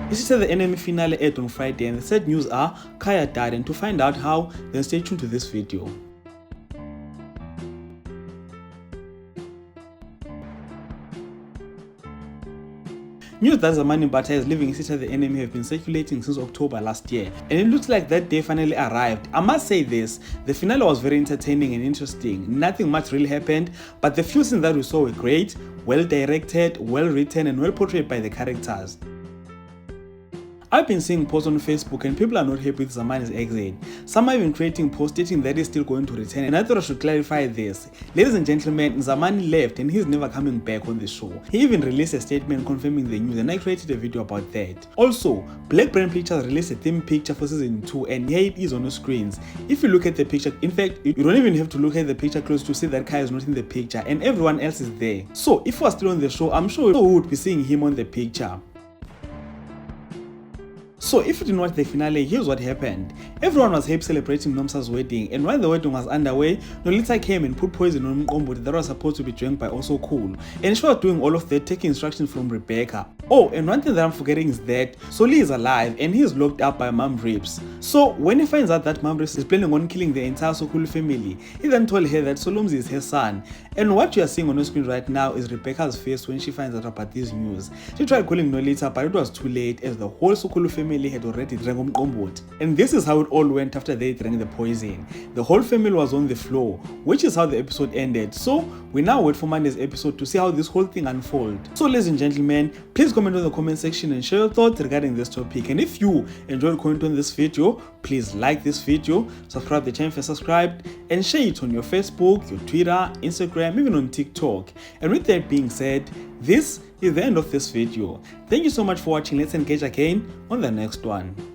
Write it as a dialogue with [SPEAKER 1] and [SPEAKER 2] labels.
[SPEAKER 1] This is the enemy finale aired on Friday, and the sad news are Kaya died, and to find out how, then stay tuned to this video. News that Zamani Mbata is leaving Isitha the Enemy have been circulating since October last year, and it looks like that day finally arrived. I must say this, the finale was very entertaining and interesting. Nothing much really happened, but the few scenes that we saw were great, well directed, well written, and well portrayed by the characters. I've been seeing posts on Facebook and people are not happy with Zamani's exit. Some are even creating posts stating that he's still going to return, and I thought I should clarify this. Ladies and gentlemen, Zamani left and he's never coming back on the show. He even released a statement confirming the news, and I created a video about that. Also, Black Brand Pictures released a theme picture for season 2, and here it is on the screens. If you look at the picture, in fact, you don't even have to look at the picture close to see that Kai is not in the picture and everyone else is there. So if he was still on the show, I'm sure we would be seeing him on the picture. So if you didn't watch the finale, here's what happened. Everyone was happy celebrating Nomsa's wedding, and while the wedding was underway, Nolita came and put poison on Mqombothi that was supposed to be drank by Also Cool, and she was doing all of that taking instructions from Rebecca. Oh, and one thing that I'm forgetting is that Soli is alive and he is locked up by Mom Rips. So when he finds out that Mom Rips is planning on killing the entire Sokulu family, he then told her that Solomzi is her son. And what you are seeing on the screen right now is Rebecca's face when she finds out about this news. She tried calling Nolita, but it was too late as the whole Sokulu family had already drank Mqombothi. And this is how it all went after they drank the poison. The whole family was on the floor, which is how the episode ended. So we now wait for Monday's episode to see how this whole thing unfolds. So ladies and gentlemen, please comment in the comment section and share your thoughts regarding this topic. And if you enjoyed comment on this video, please like this video, subscribe to the channel if you're subscribed, and share it on your Facebook, your Twitter, Instagram, even on TikTok. And with that being said, this is the end of this video. Thank you so much for watching. Let's engage again on the next one.